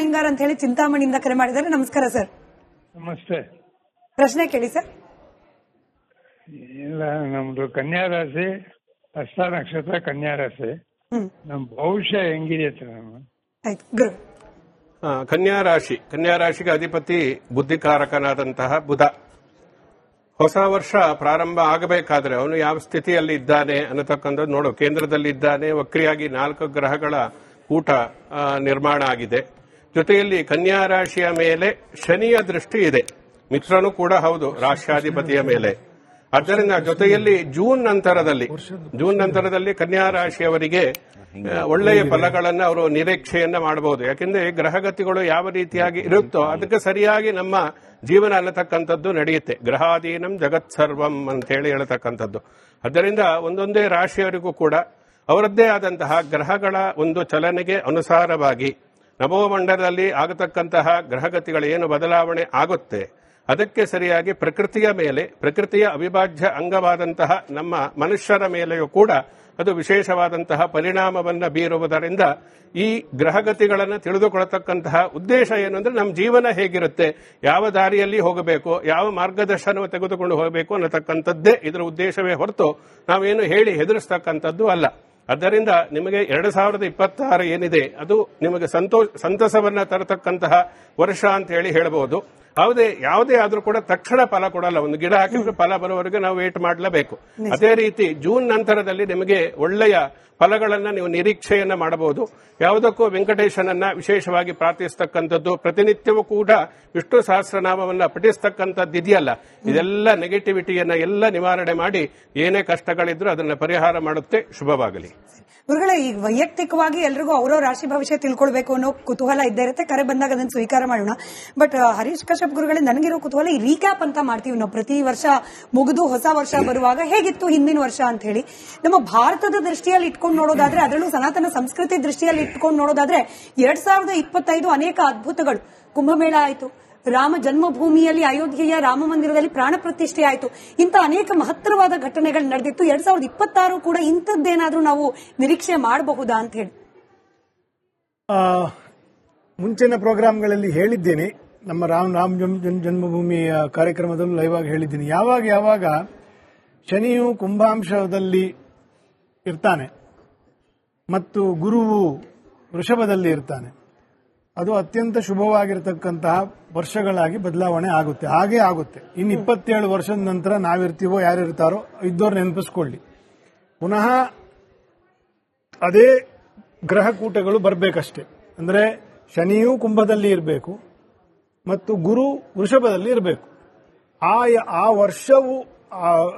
ಅಯ್ಯಂಗಾರ್ ಅಂತ ಹೇಳಿ ಚಿಂತಾಮಣಿಯಿಂದ ಕರೆ ಮಾಡಿದ್ದಾರೆ. ನಮಸ್ಕಾರ ಸರ್. ನಮಸ್ತೆ. ಪ್ರಶ್ನೆ ಕೇಳಿ ಸರ್. ಇಲ್ಲ, ನಮ್ದು ಕನ್ಯಾ ರಾಶಿ, ಹಸ್ತ ನಕ್ಷತ್ರ, ಕನ್ಯಾ ರಾಶಿ. ನಮ್ ಭವಿಷ್ಯ ಹೆಂಗಿದೆ ನಾನು? ಆಯ್ತು ಗುರು. ಕನ್ಯಾ ರಾಶಿಗೆ ಅಧಿಪತಿ ಬುದ್ಧಿಕಾರಕನಾದಂತಹ ಬುಧ. ಹೊಸ ವರ್ಷ ಪ್ರಾರಂಭ ಆಗಬೇಕಾದ್ರೆ ಅವನು ಯಾವ ಸ್ಥಿತಿಯಲ್ಲಿ ಇದ್ದಾನೆ ಅನ್ನತಕ್ಕಂಥದ್ದು ನೋಡು. ಕೇಂದ್ರದಲ್ಲಿ ಇದ್ದಾನೆ, ವಕ್ರಿಯಾಗಿ 4 ಗ್ರಹಗಳ ಕೂಟ ನಿರ್ಮಾಣ ಆಗಿದೆ. ಜೊತೆಯಲ್ಲಿ ಕನ್ಯಾ ರಾಶಿಯ ಮೇಲೆ ಶನಿಯ ದೃಷ್ಟಿ ಇದೆ. ಮಿತ್ರನು ಕೂಡ ಹೌದು ರಾಶ್ಯಾಧಿಪತಿಯ ಮೇಲೆ. ಆದ್ದರಿಂದ ಜೊತೆಯಲ್ಲಿ ಜೂನ್ ನಂತರದಲ್ಲಿ ಕನ್ಯಾ ರಾಶಿಯವರಿಗೆ ಒಳ್ಳೆಯ ಫಲಗಳನ್ನು ಅವರು ನಿರೀಕ್ಷೆಯನ್ನ ಮಾಡಬಹುದು. ಯಾಕೆಂದ್ರೆ ಗ್ರಹಗತಿಗಳು ಯಾವ ರೀತಿಯಾಗಿ ಇರುತ್ತೋ ಅದಕ್ಕೆ ಸರಿಯಾಗಿ ನಮ್ಮ ಜೀವನ ಅನ್ನತಕ್ಕಂಥದ್ದು ನಡೆಯುತ್ತೆ. ಗ್ರಹಾಧೀನಂ ಜಗತ್ ಸರ್ವಂ ಅಂತ ಹೇಳಿ ಹೇಳತಕ್ಕಂಥದ್ದು. ಆದ್ದರಿಂದ ಒಂದೊಂದೇ ರಾಶಿಯವರಿಗೂ ಕೂಡ ಅವರದ್ದೇ ಆದಂತಹ ಗ್ರಹಗಳ ಒಂದು ಚಲನೆಗೆ ಅನುಸಾರವಾಗಿ ನಭೋಮಂಡಲದಲ್ಲಿ ಆಗತಕ್ಕಂತಹ ಗ್ರಹಗತಿಗಳು ಏನು ಬದಲಾವಣೆ ಆಗುತ್ತೆ ಅದಕ್ಕೆ ಸರಿಯಾಗಿ ಪ್ರಕೃತಿಯ ಅವಿಭಾಜ್ಯ ಅಂಗವಾದಂತಹ ನಮ್ಮ ಮನುಷ್ಯರ ಮೇಲೆಯೂ ಕೂಡ ಅದು ವಿಶೇಷವಾದಂತಹ ಪರಿಣಾಮವನ್ನು ಬೀರುವುದರಿಂದ ಈ ಗ್ರಹಗತಿಗಳನ್ನು ತಿಳಿದುಕೊಳ್ಳತಕ್ಕಂತಹ ಉದ್ದೇಶ ಏನು ಅಂದ್ರೆ ನಮ್ಮ ಜೀವನ ಹೇಗಿರುತ್ತೆ, ಯಾವ ದಾರಿಯಲ್ಲಿ ಹೋಗಬೇಕು, ಯಾವ ಮಾರ್ಗದರ್ಶನ ತೆಗೆದುಕೊಂಡು ಹೋಗಬೇಕು ಅನ್ನತಕ್ಕಂಥದ್ದೇ ಇದರ ಉದ್ದೇಶವೇ ಹೊರತು ನಾವೇನು ಹೇಳಿ ಹೆದರಿಸ್ತಕ್ಕಂಥದ್ದು ಅಲ್ಲ. ಆದ್ದರಿಂದ ನಿಮಗೆ 2026 ಏನಿದೆ ಅದು ನಿಮಗೆ ಸಂತಸವನ್ನ ತರತಕ್ಕಂತಹ ವರ್ಷ ಅಂತ ಹೇಳಿ ಹೇಳಬಹುದು. ಯಾವುದೇ ಆದ್ರೂ ಕೂಡ ತಕ್ಷಣ ಫಲ ಕೊಡಲ್ಲ. ಒಂದು ಗಿಡ ಹಾಕಿದ್ರೆ ಫಲ ಬರುವವರೆಗೆ ನಾವು ವೇಟ್ ಮಾಡಲೇಬೇಕು. ಅದೇ ರೀತಿ ಜೂನ್ ನಂತರದಲ್ಲಿ ನಿಮಗೆ ಒಳ್ಳೆಯ ಫಲಗಳನ್ನ ನೀವು ನಿರೀಕ್ಷೆಯನ್ನ ಮಾಡಬಹುದು. ಯಾವುದಕ್ಕೂ ವೆಂಕಟೇಶನನ್ನ ವಿಶೇಷವಾಗಿ ಪ್ರಾರ್ಥಿಸತಕ್ಕಂಥದ್ದು, ಪ್ರತಿನಿತ್ಯವೂ ಕೂಡ ವಿಷ್ಣು ಸಹಸ್ರನಾಮವನ್ನ ಪಠಿಸತಕ್ಕಂಥದ್ದು ಇದೆಯಲ್ಲ, ಇದೆಲ್ಲ ನೆಗೆಟಿವಿಟಿಯನ್ನ ಎಲ್ಲ ನಿವಾರಣೆ ಮಾಡಿ ಏನೇ ಕಷ್ಟಗಳಿದ್ರೂ ಅದನ್ನ ಪರಿಹಾರ ಮಾಡುತ್ತೆ. ಶುಭವಾಗಲಿ. ಗುರುಗಳೇ, ಈಗ ವೈಯಕ್ತಿಕವಾಗಿ ಎಲ್ರಿಗೂ ಅವರವ್ರ ರಾಶಿ ಭವಿಷ್ಯ ತಿಳ್ಕೊಳ್ಬೇಕು ಅನ್ನೋ ಕುತೂಹಲ ಇದ್ದೇ ಇರುತ್ತೆ. ಕರೆ ಬಂದಾಗ ಅದನ್ನು ಸ್ವೀಕಾರ ಮಾಡೋಣ. ಬಟ್ ಹರೀಶ್ ಕಶ್ಯಪ್ ಗುರುಗಳೇ, ನನಗಿರೋ ಕುತೂಹಲ ಈ ರೀಕ್ಯಾಪ್ ಅಂತ ಮಾಡ್ತೀವಿ ನಾವು ಪ್ರತಿ ವರ್ಷ ಮುಗಿದು ಹೊಸ ವರ್ಷ ಬರುವಾಗ ಹೇಗಿತ್ತು ಹಿಂದಿನ ವರ್ಷ ಅಂತ ಹೇಳಿ. ನಮ್ಮ ಭಾರತದ ದೃಷ್ಟಿಯಲ್ಲಿ ಇಟ್ಕೊಂಡು ನೋಡೋದಾದ್ರೆ, ಅದರಲ್ಲೂ ಸನಾತನ ಸಂಸ್ಕೃತಿ ದೃಷ್ಟಿಯಲ್ಲಿ ಇಟ್ಕೊಂಡು ನೋಡೋದಾದ್ರೆ 2025 ಅನೇಕ ಅದ್ಭುತಗಳು. ಕುಂಭಮೇಳ ಆಯಿತು, ರಾಮ ಜನ್ಮಭೂಮಿಯಲ್ಲಿ ಅಯೋಧ್ಯೆಯ ರಾಮ ಮಂದಿರದಲ್ಲಿ ಪ್ರಾಣ ಪ್ರತಿಷ್ಠೆ ಆಯಿತು. ಇಂಥ ಅನೇಕ ಮಹತ್ತರವಾದ ಘಟನೆಗಳು ನಡೆದಿತ್ತು. 2026 ಕೂಡ ಇಂಥದ್ದೇನಾದ್ರೂ ನಾವು ನಿರೀಕ್ಷೆ ಮಾಡಬಹುದಾ ಅಂತ ಹೇಳಿ. ಮುಂಚಿನ ಪ್ರೋಗ್ರಾಂಗಳಲ್ಲಿ ಹೇಳಿದ್ದೇನೆ, ನಮ್ಮ ರಾಮ ಜನ್ಮಭೂಮಿ ಕಾರ್ಯಕ್ರಮದಲ್ಲೂ ಲೈವ್ ಆಗಿ ಹೇಳಿದ್ದೀನಿ. ಯಾವಾಗ ಶನಿಯು ಕುಂಭಾಂಶದಲ್ಲಿ ಇರ್ತಾನೆ ಮತ್ತು ಗುರುವು ವೃಷಭದಲ್ಲಿ ಇರ್ತಾನೆ, ಅದು ಅತ್ಯಂತ ಶುಭವಾಗಿರತಕ್ಕಂತಹ ವರ್ಷಗಳಾಗಿ ಬದಲಾವಣೆ ಆಗುತ್ತೆ. ಹಾಗೇ ಆಗುತ್ತೆ. ಇನ್ನು 27 ವರ್ಷದ ನಂತರ ನಾವಿರ್ತೀವೋ ಯಾರಿರ್ತಾರೋ ಇದ್ದವ್ರು ನೆನಪಿಸ್ಕೊಳ್ಳಿ. ಪುನಃ ಅದೇ ಗ್ರಹಕೂಟಗಳು ಬರಬೇಕಷ್ಟೇ. ಅಂದ್ರೆ ಶನಿಯು ಕುಂಭದಲ್ಲಿ ಇರಬೇಕು ಮತ್ತು ಗುರು ವೃಷಭದಲ್ಲಿ ಇರಬೇಕು. ಆ ವರ್ಷವು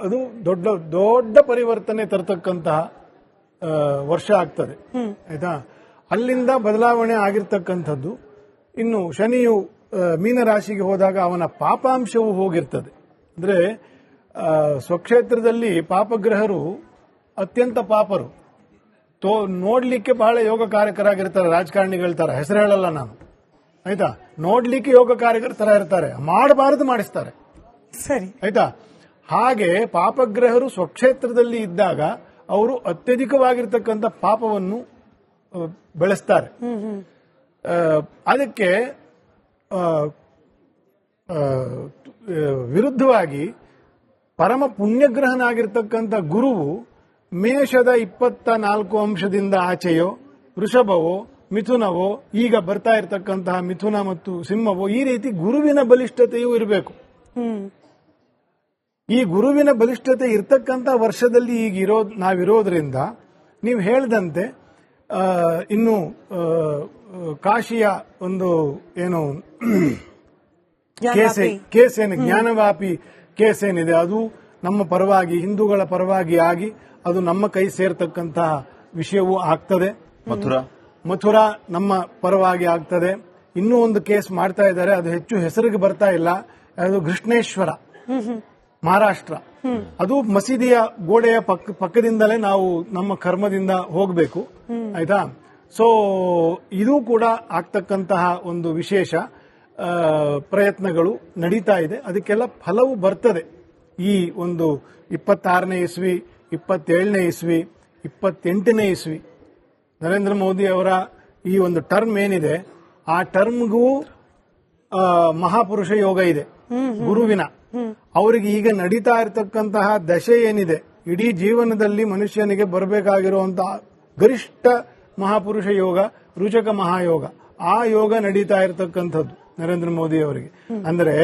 ಅದು ದೊಡ್ಡ ಪರಿವರ್ತನೆ ತರತಕ್ಕಂತಹ ವರ್ಷ ಆಗ್ತದೆ. ಆಯ್ತಾ? ಅಲ್ಲಿಂದ ಬದಲಾವಣೆ ಆಗಿರ್ತಕ್ಕಂಥದ್ದು. ಇನ್ನು ಶನಿಯು ಮೀನರಾಶಿಗೆ ಹೋದಾಗ ಅವನ ಪಾಪಾಂಶವು ಹೋಗಿರ್ತದೆ. ಅಂದ್ರೆ ಸ್ವಕ್ಷೇತ್ರದಲ್ಲಿ ಪಾಪಗ್ರಹರು ಅತ್ಯಂತ ಪಾಪರು, ನೋಡ್ಲಿಕ್ಕೆ ಬಹಳ ಯೋಗಕಾರಕರಾಗಿರ್ತಾರೆ. ರಾಜಕಾರಣಿಗಳ ತರ ಹೆಸರು ಹೇಳಲ್ಲ ನಾನು, ಆಯ್ತಾ? ನೋಡ್ಲಿಕ್ಕೆ ಯೋಗಕಾರಕರ ತರ ಇರ್ತಾರೆ, ಮಾಡಬಾರದು ಮಾಡಿಸ್ತಾರೆ. ಸರಿ, ಆಯ್ತಾ? ಹಾಗೆ ಪಾಪಗ್ರಹರು ಸ್ವಕ್ಷೇತ್ರದಲ್ಲಿ ಇದ್ದಾಗ ಅವರು ಅತ್ಯಧಿಕವಾಗಿರ್ತಕ್ಕಂಥ ಪಾಪವನ್ನು ಬೆಳೆಸ್ತಾರೆ. ಅದಕ್ಕೆ ವಿರುದ್ಧವಾಗಿ ಪರಮ ಪುಣ್ಯಗ್ರಹನಾಗಿರ್ತಕ್ಕಂಥ ಗುರುವು ಮೇಷದ 24 ಅಂಶದಿಂದ ಆಚೆಯೋ, ವೃಷಭವೋ, ಮಿಥುನವೋ, ಈಗ ಬರ್ತಾ ಇರತಕ್ಕಂತಹ ಮಿಥುನ ಮತ್ತು ಸಿಂಹವೋ, ಈ ರೀತಿ ಗುರುವಿನ ಬಲಿಷ್ಠತೆಯೂ ಇರಬೇಕು. ಈ ಗುರುವಿನ ಬಲಿಷ್ಠತೆ ಇರ್ತಕ್ಕಂಥ ವರ್ಷದಲ್ಲಿ ಈಗ ನಾವಿರೋದ್ರಿಂದ ನೀವು ಹೇಳಿದಂತೆ ಇನ್ನು ಕಾಶಿಯ ಒಂದು ಏನು ಕೇಸ್ ಏನು ಜ್ಞಾನವಾಪಿ ಕೇಸ್ ಏನಿದೆ ಅದು ನಮ್ಮ ಪರವಾಗಿ, ಹಿಂದೂಗಳ ಪರವಾಗಿ ಆಗಿ ಅದು ನಮ್ಮ ಕೈ ಸೇರ್ತಕ್ಕಂತಹ ವಿಷಯವೂ ಆಗ್ತದೆ. ಮಥುರಾ ನಮ್ಮ ಪರವಾಗಿ ಆಗ್ತದೆ. ಇನ್ನೂ ಒಂದು ಕೇಸ್ ಮಾಡ್ತಾ ಇದ್ದಾರೆ, ಅದು ಹೆಚ್ಚು ಹೆಸರಿಗೆ ಬರ್ತಾ ಇಲ್ಲ. ಅದು ಕೃಷ್ಣೇಶ್ವರ, ಮಹಾರಾಷ್ಟ್ರ. ಅದು ಮಸೀದಿಯ ಗೋಡೆಯ ಪಕ್ಕದಿಂದಲೇ ನಾವು ನಮ್ಮ ಕರ್ಮದಿಂದ ಹೋಗಬೇಕು. ಆಯ್ತಾ? ಸೊ ಇದು ಕೂಡ ಆಗ್ತಕ್ಕಂತಹ ಒಂದು ವಿಶೇಷ ಪ್ರಯತ್ನಗಳು ನಡೀತಾ ಇದೆ. ಅದಕ್ಕೆಲ್ಲ ಫಲವು ಬರ್ತದೆ. ಈ ಒಂದು 26ನೇ ಇಸ್ವಿ, 27ನೇ ಇಸ್ವಿ, 28ನೇ ಇಸ್ವಿ ನರೇಂದ್ರ ಮೋದಿ ಅವರ ಈ ಒಂದು ಟರ್ಮ್ ಏನಿದೆ ಆ ಟರ್ಮ್ಗೂ ಮಹಾಪುರುಷ ಯೋಗ ಇದೆ ಗುರುವಿನ. ಅವರಿಗೆ ಈಗ ನಡೀತಾ ಇರತಕ್ಕಂತಹ ದಶೆ ಏನಿದೆ, ಇಡೀ ಜೀವನದಲ್ಲಿ ಮನುಷ್ಯನಿಗೆ ಬರಬೇಕಾಗಿರುವಂತಹ ಗರಿಷ್ಠ ಮಹಾಪುರುಷ ಯೋಗ ರುಚಕ ಮಹಾಯೋಗ, ಆ ಯೋಗ ನಡೀತಾ ಇರತಕ್ಕಂಥದ್ದು ನರೇಂದ್ರ ಮೋದಿ ಅವರಿಗೆ. ಅಂದ್ರೆ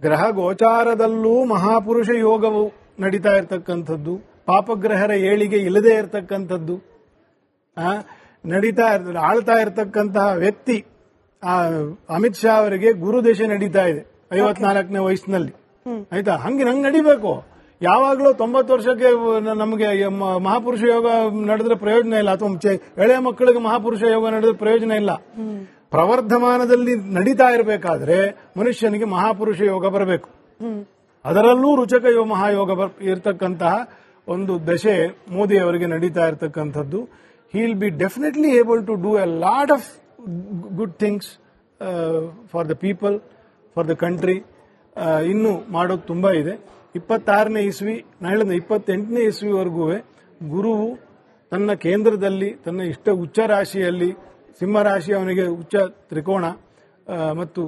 ಗ್ರಹ ಗೋಚಾರದಲ್ಲೂ ಮಹಾಪುರುಷ ಯೋಗವು ನಡೀತಾ ಇರತಕ್ಕಂಥದ್ದು, ಪಾಪಗ್ರಹರ ಏಳಿಗೆ ಇಲ್ಲದೆ ಇರತಕ್ಕಂಥದ್ದು, ಆಳ್ತಾ ಇರತಕ್ಕಂತಹ ವ್ಯಕ್ತಿ ಅಮಿತ್ ಶಾ ಅವರಿಗೆ ಗುರುದಶೆ ನಡೀತಾ ಇದೆ 54ನೇ ವಯಸ್ಸಿನಲ್ಲಿ. ಆಯ್ತಾ, ಹಂಗೆ ನಡಿಬೇಕು. ಯಾವಾಗಲೂ 90 ವರ್ಷಕ್ಕೆ ನಮಗೆ ಮಹಾಪುರುಷ ಯೋಗ ನಡೆದ್ರೆ ಪ್ರಯೋಜನ ಇಲ್ಲ, ಅಥವಾ ಎಳೆಯ ಮಕ್ಕಳಿಗೆ ಮಹಾಪುರುಷ ಯೋಗ ನಡೆದ್ರೆ ಪ್ರಯೋಜನ ಇಲ್ಲ. ಪ್ರವರ್ಧಮಾನದಲ್ಲಿ ನಡೀತಾ ಇರಬೇಕಾದ್ರೆ ಮನುಷ್ಯನಿಗೆ ಮಹಾಪುರುಷ ಯೋಗ ಬರಬೇಕು. ಅದರಲ್ಲೂ ರುಚಕ ಮಹಾಯೋಗ ಇರತಕ್ಕಂತಹ ಒಂದು ದಶೆ ಮೋದಿ ಅವರಿಗೆ ನಡೀತಾ ಇರತಕ್ಕಂಥದ್ದು. He will be definitely able to do a lot of good things for the people, for the country. ಇನ್ನು ಮಾಡೋದು ತುಂಬಾ ಇದೆ. 26ನೇ ಇಸ್ವಿ, ನಾಳೆ 28ನೇ ಇಸ್ವಿವರೆಗೂ ಗುರುವು ತನ್ನ ಕೇಂದ್ರದಲ್ಲಿ ತನ್ನ ಇಷ್ಟ ಉಚ್ಚ ರಾಶಿಯಲ್ಲಿ, ಸಿಂಹ ರಾಶಿ ಅವನಿಗೆ ಉಚ್ಚ ತ್ರಿಕೋಣ ಮತ್ತು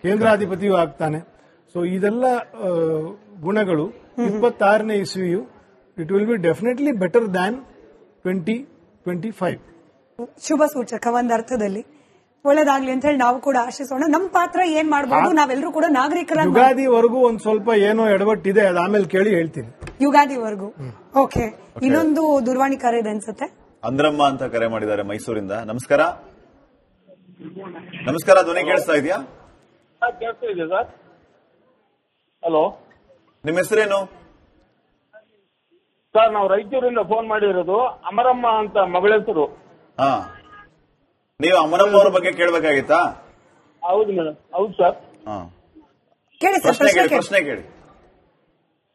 ಕೇಂದ್ರಾಧಿಪತಿಯೂ ಆಗ್ತಾನೆ. ಸೊ ಇದೆಲ್ಲ ಗುಣಗಳು 26ನೇ ಇಸ್ವಿಯು it will be definitely better than 2025. ಶುಭ ಸೂಚಕ ಒಂದ್ ಅರ್ಥದಲ್ಲಿ. ಒಳ್ಳೇದಾಗ್ಲಿ ಅಂತ ಹೇಳಿ ನಾವು ಕೂಡ ಆಶಿಸೋಣ. ನಮ್ಮ ಪಾತ್ರ ಏನ್ ಮಾಡಬಹುದು, ನಾವೆಲ್ಲರೂ ಕೂಡ ನಾಗರಿಕರ. ಯುಗಾದಿವರೆಗೂ ಒಂದ್ ಸ್ವಲ್ಪ ಏನೋ ಎಡವಟ್ಟಿದೆ, ಅದಾದ್ಮೇಲೆ ಕೇಳಿ ಹೇಳ್ತೀನಿ. ಯುಗಾದಿವರೆಗೂ ಓಕೆ. ಇನ್ನೊಂದು ದೂರವಾಣಿ ಕರೆ ಇದೆ ಅನ್ಸುತ್ತೆ. ಅಂದ್ರಮ್ಮ ಅಂತ ಕರೆ ಮಾಡಿದ್ದಾರೆ ಮೈಸೂರಿಂದ. ನಮಸ್ಕಾರ. ನಮಸ್ಕಾರ, ಧ್ವನಿ ಕೇಳಿಸ್ತಾ ಇದೆಯಾ? ಕೇಳ್ತಾ ಇದೆ ಸರ್. ಹಲೋ, ನಿಮ್ಮ ಹೆಸರೇನು ಸರ್? ನಾವು ರಾಯಚೂರಿಂದ ಫೋನ್ ಮಾಡಿರೋದು. ಅಮರಮ್ಮ ಅಂತ ಮಗಳ ಹೆಸರು. ಹಾ, ನೀವು ಅಮರಮ್ಮ ಅವರ ಬಗ್ಗೆ ಕೇಳಬೇಕಾಗಿತ್ತಾ? ಹೌದು ಮೇಡಮ್. ಹೌದು ಸರ್. ಹಾ, ಕೇಳಿ ಸರ್, ಪ್ರಶ್ನೆ ಕೇಳಿ.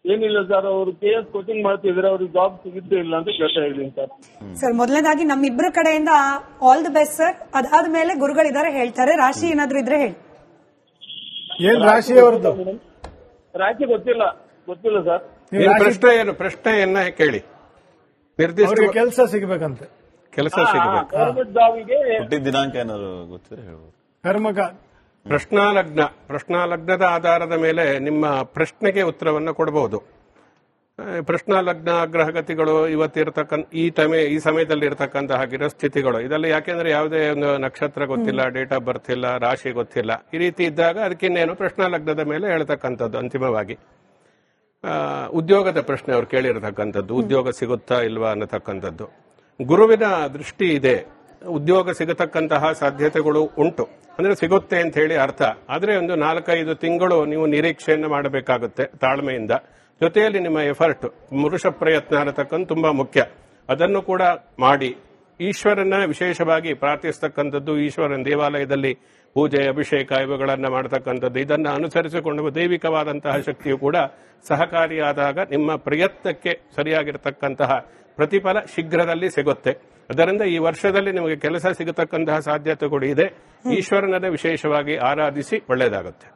ಏನಿಲ್ಲ ಸರ್, ಅವರು KS ಕೋಚಿಂಗ್ ಮಾಡ್ತಿದ್ರೆ ಅವ್ರಿಗೆ ಜಾಬ್ ಸಿಗುತ್ತೆ ಇಲ್ಲ ಅಂತ ಕೇಳ್ತಾ ಇದ್ದೀನಿ ಸರ್. ಸರ್, ಮೊದಲನೇದಾಗಿ ನಮ್ಮಿಬ್ಬರ ಕಡೆಯಿಂದ ಆಲ್ ದಿ ಬೆಸ್ಟ್ ಸರ್. ಅದಾದ್ಮೇಲೆ ಗುರುಗಳಿದ್ದಾರೆ, ಹೇಳ್ತಾರೆ. ರಾಶಿ ಏನಾದ್ರೂ ಇದ್ರೆ ಹೇಳಿ. ಏನ್ ರಾಶಿ ಅವರದ್ದು? ರಾಶಿ ಗೊತ್ತಿಲ್ಲ ಸರ್. ಪ್ರಶ್ನೆ ಏನು? ಪ್ರಶ್ನೆಯನ್ನ ಕೇಳಿ. ನಿರ್ದಿಷ್ಟ ಕೆಲಸ ಸಿಗಬೇಕಂತೆ. ಕೆಲಸ ಸಿಗಬೇಕು. ಗೌರ್ಮೆಂಟ್ ಜಾಬಿಗೆ ಹುಟ್ಟಿದ ದಿನಾಂಕ ಏನಾದ್ರು ಗೊತ್ತಿದ್ರೆ ಹೇಳ್ಬೋದು. ಕರ್ಮಕ ಪ್ರಶ್ನಾಲಗ್ನದ ಆಧಾರದ ಮೇಲೆ ನಿಮ್ಮ ಪ್ರಶ್ನೆಗೆ ಉತ್ತರವನ್ನು ಕೊಡಬಹುದು. ಪ್ರಶ್ನಾಲಗ್ನ ಗ್ರಹಗತಿಗಳು ಈ ಸಮಯದಲ್ಲಿ ಇರತಕ್ಕಂತಹ ಗಿರಸ್ಥಿತಿಗಳು ಇದೆಲ್ಲ ಯಾಕೆಂದ್ರೆ ಯಾವುದೇ ಒಂದು ನಕ್ಷತ್ರ ಗೊತ್ತಿಲ್ಲ, ಡೇಟ್ ಆಫ್ ಬರ್ತ್ ಇಲ್ಲ, ರಾಶಿ ಗೊತ್ತಿಲ್ಲ. ಈ ರೀತಿ ಇದ್ದಾಗ ಅದಕ್ಕಿನ್ನೇನು ಪ್ರಶ್ನಾಲಗ್ನದ ಮೇಲೆ ಹೇಳ್ತಕ್ಕಂಥದ್ದು. ಅಂತಿಮವಾಗಿ ಉದ್ಯೋಗದ ಪ್ರಶ್ನೆ ಅವ್ರು ಕೇಳಿರತಕ್ಕಂಥದ್ದು, ಉದ್ಯೋಗ ಸಿಗುತ್ತಾ ಇಲ್ವಾ ಅನ್ನತಕ್ಕಂಥದ್ದು. ಗುರುವಿನ ದೃಷ್ಟಿ ಇದೆ, ಉದ್ಯೋಗ ಸಿಗತಕ್ಕಂತಹ ಸಾಧ್ಯತೆಗಳು ಉಂಟು. ಅಂದ್ರೆ ಸಿಗುತ್ತೆ ಅಂತ ಹೇಳಿ ಅರ್ಥ. ಆದ್ರೆ ಒಂದು 4-5 ತಿಂಗಳು ನೀವು ನಿರೀಕ್ಷೆಯನ್ನು ಮಾಡಬೇಕಾಗುತ್ತೆ ತಾಳ್ಮೆಯಿಂದ. ಜೊತೆಯಲ್ಲಿ ನಿಮ್ಮ ಎಫರ್ಟ್, ಪುರುಷ ಪ್ರಯತ್ನ ಅನ್ನತಕ್ಕಂಥ ತುಂಬಾ ಮುಖ್ಯ. ಅದನ್ನು ಕೂಡ ಮಾಡಿ ಈಶ್ವರನ ವಿಶೇಷವಾಗಿ ಪ್ರಾರ್ಥಿಸತಕ್ಕಂಥದ್ದು, ಈಶ್ವರನ ದೇವಾಲಯದಲ್ಲಿ ಪೂಜೆ, ಅಭಿಷೇಕ ಇವುಗಳನ್ನು ಮಾಡತಕ್ಕಂಥದ್ದು. ಇದನ್ನು ಅನುಸರಿಸಿಕೊಂಡು ದೈವಿಕವಾದಂತಹ ಶಕ್ತಿಯು ಕೂಡ ಸಹಕಾರಿಯಾದಾಗ ನಿಮ್ಮ ಪ್ರಯತ್ನಕ್ಕೆ ಸರಿಯಾಗಿರತಕ್ಕಂತಹ ಪ್ರತಿಫಲ ಶೀಘ್ರದಲ್ಲಿ ಸಿಗುತ್ತೆ. ಅದರಿಂದ ಈ ವರ್ಷದಲ್ಲಿ ನಿಮಗೆ ಕೆಲಸ ಸಿಗತಕ್ಕಂತಹ ಸಾಧ್ಯತೆಗಳು ಇದೆ. ಈಶ್ವರನನ್ನೇ ವಿಶೇಷವಾಗಿ ಆರಾಧಿಸಿ ಒಳ್ಳೆಯದಾಗುತ್ತೆ.